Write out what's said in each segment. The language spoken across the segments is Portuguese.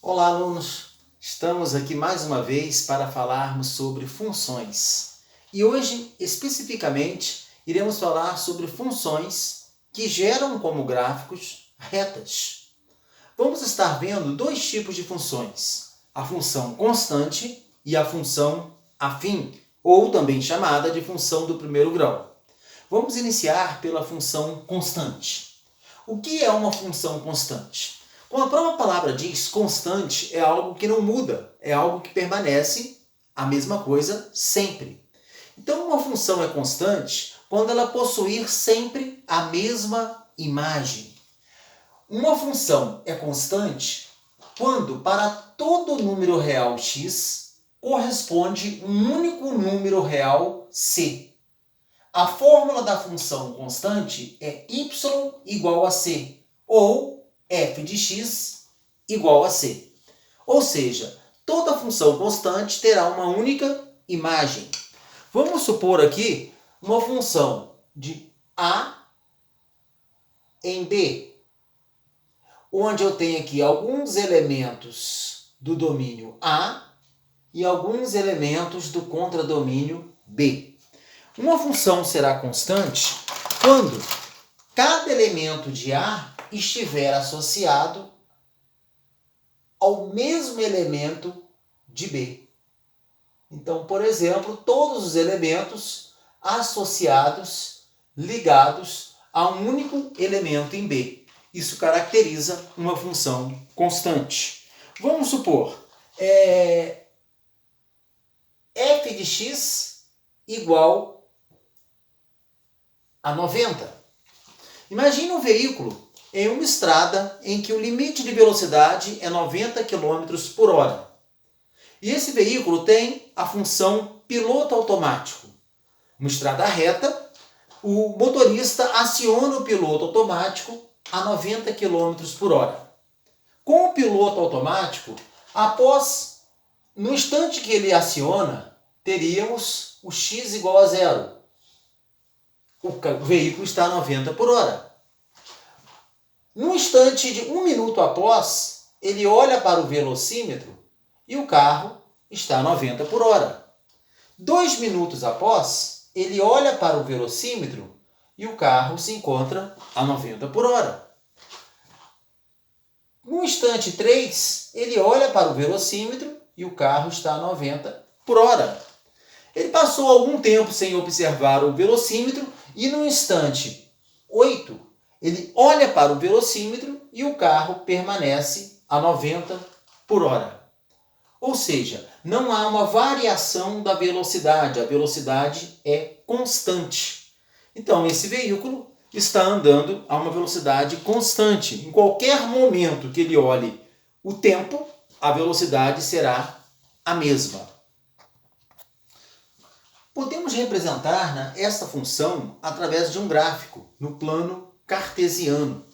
Olá, alunos! Estamos aqui mais uma vez para falarmos sobre funções. E hoje, especificamente, iremos falar sobre funções que geram como gráficos retas. Vamos estar vendo dois tipos de funções: a função constante e a função afim, ou também chamada de função do primeiro grau. Vamos iniciar pela função constante. O que é uma função constante? Como a própria palavra diz, constante é algo que não muda, é algo que permanece a mesma coisa sempre. Então, uma função é constante quando ela possuir sempre a mesma imagem. Uma função é constante quando, para todo número real x, corresponde um único número real c. A fórmula da função constante é y igual a c, ou f de x igual a c. Ou seja, toda função constante terá uma única imagem. Vamos supor aqui uma função de a em b, onde eu tenho aqui alguns elementos do domínio A e alguns elementos do contradomínio B. Uma função será constante quando cada elemento de A estiver associado ao mesmo elemento de B. Então, por exemplo, todos os elementos associados, ligados a um único elemento em B. Isso caracteriza uma função constante. Vamos supor, f de x igual a 90. Imagine um veículo em uma estrada em que o limite de velocidade é 90 km por hora. E esse veículo tem a função piloto automático. Uma estrada reta, o motorista aciona o piloto automático a 90 km por hora. Com o piloto automático, no instante que ele aciona, teríamos o x igual a 0. O veículo está a 90 por hora. No instante de 1 minuto após, ele olha para o velocímetro e o carro está a 90 por hora. 2 minutos após, ele olha para o velocímetro e o carro se encontra a 90 por hora. No instante 3, ele olha para o velocímetro e o carro está a 90 por hora. Ele passou algum tempo sem observar o velocímetro e no instante 8, ele olha para o velocímetro e o carro permanece a 90 por hora. Ou seja, não há uma variação da velocidade, a velocidade é constante. Então, esse veículo está andando a uma velocidade constante. Em qualquer momento que ele olhe o tempo, a velocidade será a mesma. Podemos representar essa função através de um gráfico, no plano cartesiano.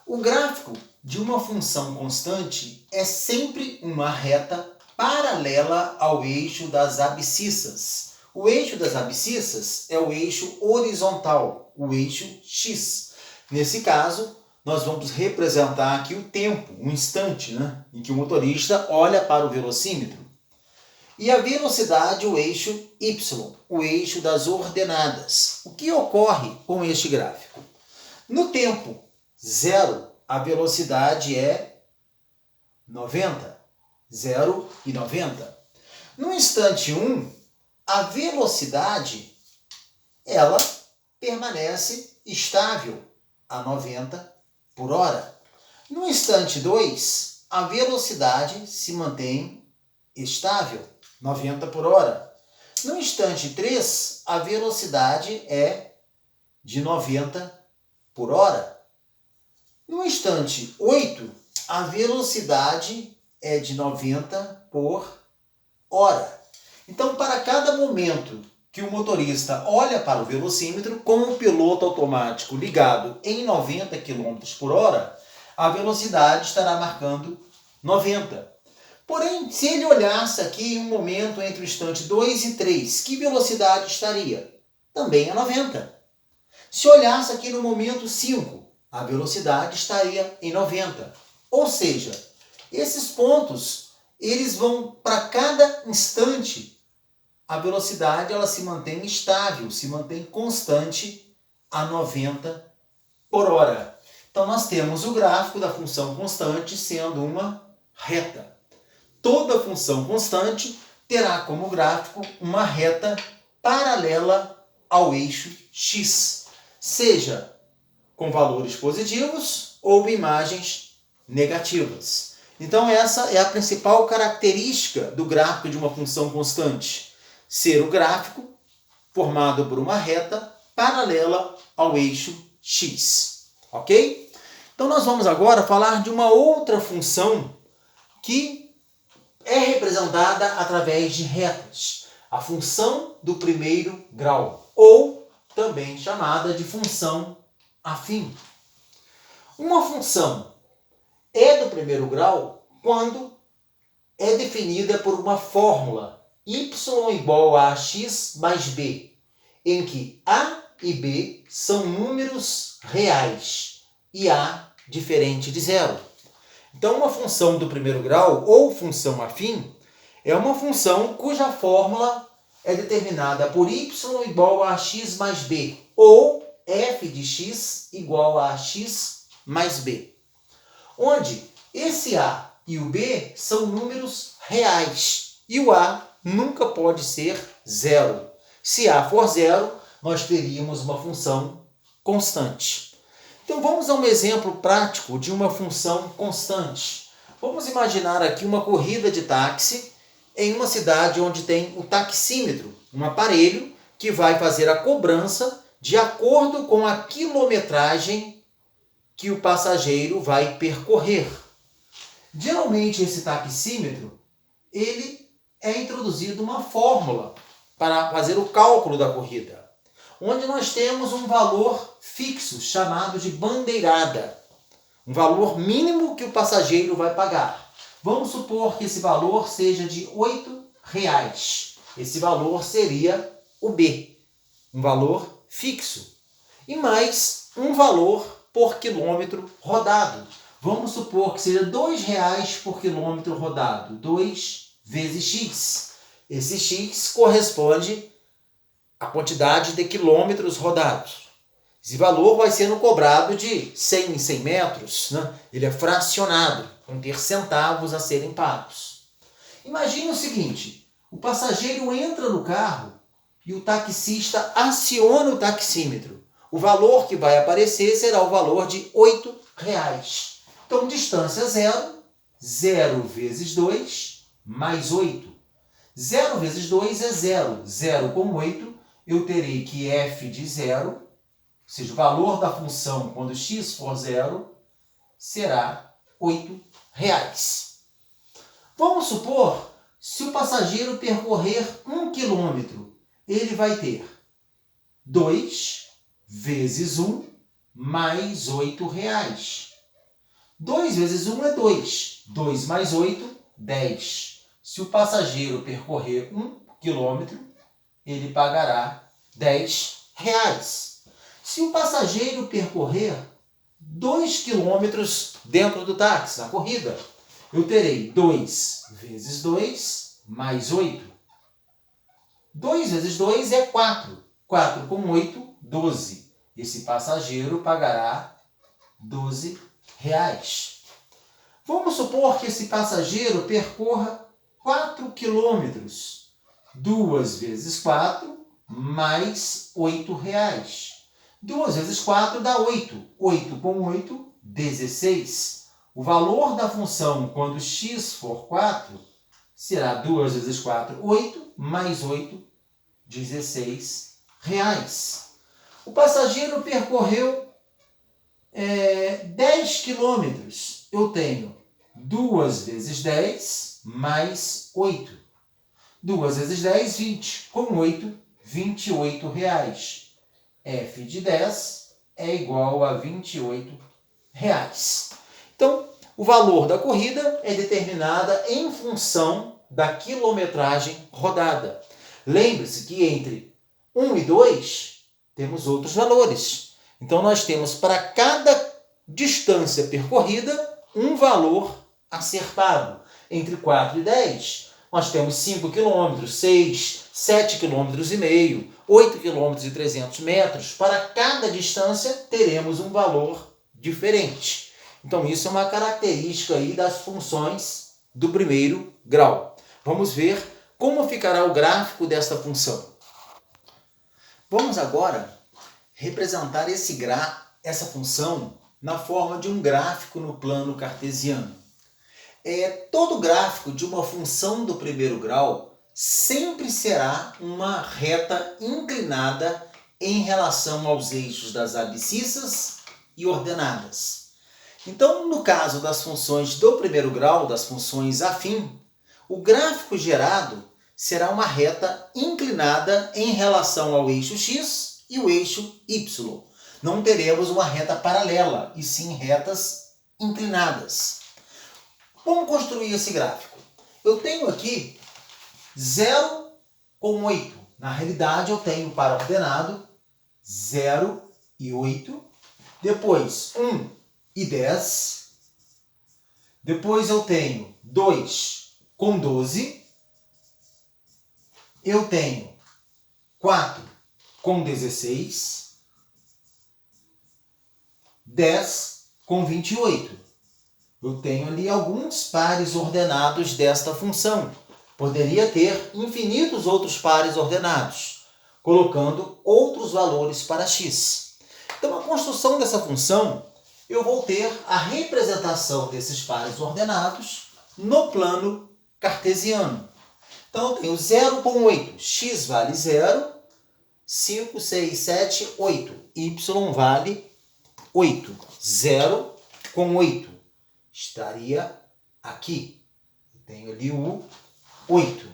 O gráfico de uma função constante é sempre uma reta paralela ao eixo das abscissas. O eixo das abscissas é o eixo horizontal, o eixo x. Nesse caso, nós vamos representar aqui o tempo, um instante, em que o motorista olha para o velocímetro. E a velocidade, o eixo y, o eixo das ordenadas. O que ocorre com este gráfico? No tempo 0, a velocidade é 90. 0 e 90. No instante 1, a velocidade ela permanece estável a 90 por hora. No instante 2, a velocidade se mantém estável, 90 por hora. No instante 3, a velocidade é de 90 por hora. No instante 8, a velocidade é de 90 por hora. Então, para cada momento que o motorista olha para o velocímetro, com o piloto automático ligado em 90 km por hora, a velocidade estará marcando 90. Porém, se ele olhasse aqui em um momento entre o instante 2 e 3, que velocidade estaria? Também a 90. Se olhasse aqui no momento 5, a velocidade estaria em 90. Ou seja, Esses pontos, eles vão para cada instante, a velocidade ela se mantém estável, se mantém constante a 90 por hora. Então nós temos o gráfico da função constante sendo uma reta. Toda função constante terá como gráfico uma reta paralela ao eixo x, seja com valores positivos ou imagens negativas. Então essa é a principal característica do gráfico de uma função constante, ser o gráfico formado por uma reta paralela ao eixo x, ok? Então nós vamos agora falar de uma outra função que é representada através de retas, a função do primeiro grau, ou também chamada de função afim. Uma função é do primeiro grau quando é definida por uma fórmula y igual a x mais b, em que a e b são números reais e a diferente de zero. Então, uma função do primeiro grau, ou função afim, é uma função cuja fórmula é determinada por y igual a x mais b, ou f de x igual a x mais b, onde esse a e o b são números reais, e o a nunca pode ser zero. Se a for zero, nós teríamos uma função constante. Então vamos a um exemplo prático de uma função constante. Vamos imaginar aqui uma corrida de táxi em uma cidade onde tem o taxímetro, um aparelho que vai fazer a cobrança de acordo com a quilometragem que o passageiro vai percorrer. Geralmente esse taxímetro, ele é introduzido uma fórmula para fazer o cálculo da corrida, onde nós temos um valor fixo chamado de bandeirada, um valor mínimo que o passageiro vai pagar. Vamos supor que esse valor seja de R$8. Esse valor seria o B, um valor fixo. E mais um valor por quilômetro rodado. Vamos supor que seja R$2 por quilômetro rodado. 2 vezes x. Esse x corresponde à quantidade de quilômetros rodados. Esse valor vai sendo cobrado de 100 em 100 metros, né? Ele é fracionado, vão ter centavos a serem pagos. Imagine o seguinte, o passageiro entra no carro e o taxista aciona o taxímetro. O valor que vai aparecer será o valor de R$8. Então, distância zero, 0 vezes 2, mais 8. 0 vezes 2 é 0. 0 com 8, eu terei que f de 0, ou seja, o valor da função quando x for 0, será R$8. Vamos supor, se o passageiro percorrer 1 quilômetro, ele vai ter 2 vezes 1 mais R$8. 2 vezes 1 é 2. 2 mais 8, 10. Se o passageiro percorrer 1 quilômetro, ele pagará R$10. Se o passageiro percorrer 2 quilômetros dentro do táxi, na corrida, eu terei 2 vezes 2 mais 8. 2 vezes 2 é 4. 4 com 8, 12. Esse passageiro pagará R$12. Vamos supor que esse passageiro percorra 4 quilômetros. 2 vezes 4 mais R$8. 2 vezes 4 dá 8. 8 com 8, 16. O valor da função quando x for 4 será 2 vezes 4, 8, mais 8, R$16. O passageiro percorreu 10 quilômetros. Eu tenho 2 vezes 10 mais 8. 2 vezes 10, 20. Com 8, R$28. F de 10 é igual a R$28. Então, o valor da corrida é determinada em função da quilometragem rodada. Lembre-se que entre 1 e 2 temos outros valores. Então, nós temos para cada distância percorrida um valor a ser pago. Entre 4 e 10, nós temos 5 km, 6, 7 km e meio, 8 km e 300 metros. Para cada distância, teremos um valor diferente. Então, isso é uma característica aí das funções do primeiro grau. Vamos ver como ficará o gráfico desta função. Vamos agora representar essa função na forma de um gráfico no plano cartesiano. Todo gráfico de uma função do primeiro grau sempre será uma reta inclinada em relação aos eixos das abscissas e ordenadas. Então, no caso das funções do primeiro grau, das funções afim, o gráfico gerado será uma reta inclinada em relação ao eixo x e o eixo y. Não teremos uma reta paralela, e sim retas inclinadas. Vamos construir esse gráfico. Eu tenho aqui 0 com 8. Na realidade, eu tenho para ordenado 0 e 8. Depois, 1 e 10. Depois eu tenho 2 com 12. Eu tenho 4 com 16. 10 com 28. Eu tenho ali alguns pares ordenados desta função. Poderia ter infinitos outros pares ordenados, colocando outros valores para x. Então, a construção dessa função, eu vou ter a representação desses pares ordenados no plano cartesiano. Então, eu tenho 0 com 8. X vale 0, 5, 6, 7, 8. Y vale 8. 0 com 8. Estaria aqui. Eu tenho ali o 8.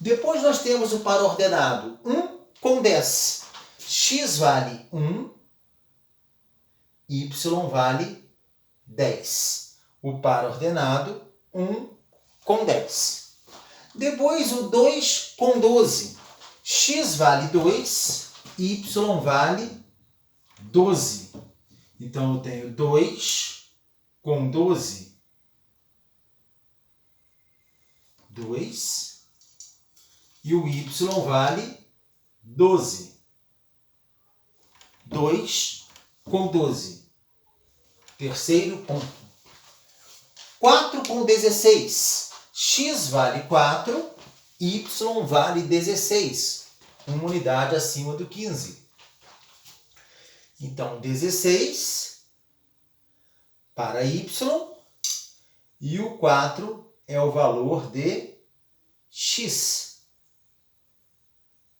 Depois nós temos o par ordenado 1 com 10. X vale 1. Y vale 10. O par ordenado 1 com 10. Depois o 2 com 12. X vale 2. Y vale 12. Então, eu tenho 2 com 12. 2. E o Y vale 12. 2 com 12. Terceiro ponto. 4 com 16. X vale 4. Y vale 16. Uma unidade acima do 15. Então, 16 para y, e o 4 é o valor de x.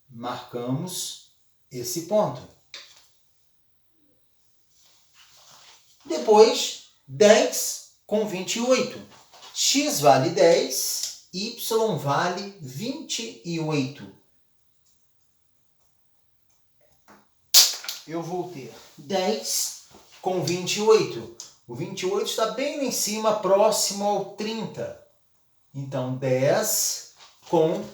Marcamos esse ponto. Depois, 10 com 28. X vale 10, y vale 28. Eu vou ter 10 com 28. O 28 está bem lá em cima, próximo ao 30. Então, 10 com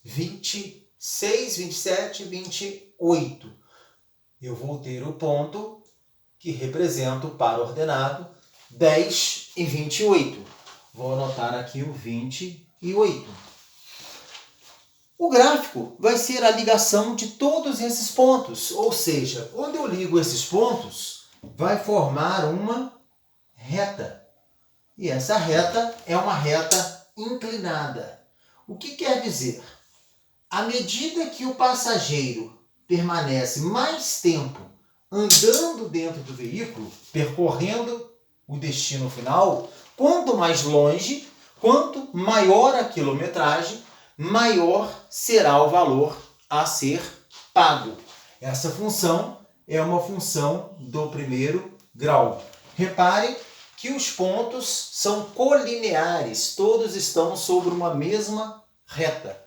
26, 27, 28. Eu vou ter o ponto que representa o par ordenado 10 e 28. Vou anotar aqui o 28. O gráfico vai ser a ligação de todos esses pontos, ou seja, quando eu ligo esses pontos, vai formar uma reta. E essa reta é uma reta inclinada. O que quer dizer? À medida que o passageiro permanece mais tempo andando dentro do veículo, percorrendo o destino final, quanto mais longe, quanto maior a quilometragem, maior será o valor a ser pago. Essa função é uma função do primeiro grau. Reparem que os pontos são colineares, todos estão sobre uma mesma reta.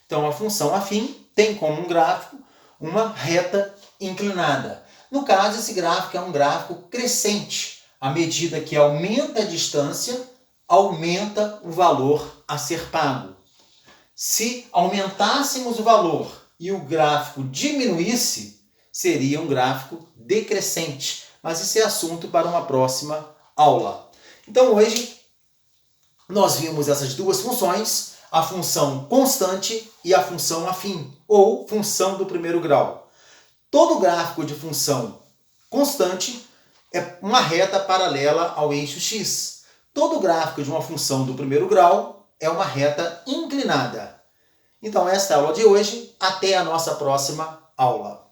Então, a função afim tem como um gráfico uma reta inclinada. No caso, esse gráfico é um gráfico crescente. À medida que aumenta a distância, aumenta o valor a ser pago. Se aumentássemos o valor e o gráfico diminuísse, seria um gráfico decrescente. mas isso é assunto para uma próxima aula. Então hoje nós vimos essas duas funções, a função constante e a função afim, ou função do primeiro grau. Todo gráfico de função constante é uma reta paralela ao eixo x. Todo gráfico de uma função do primeiro grau é uma reta inclinada. Então esta é a aula de hoje. Até a nossa próxima aula.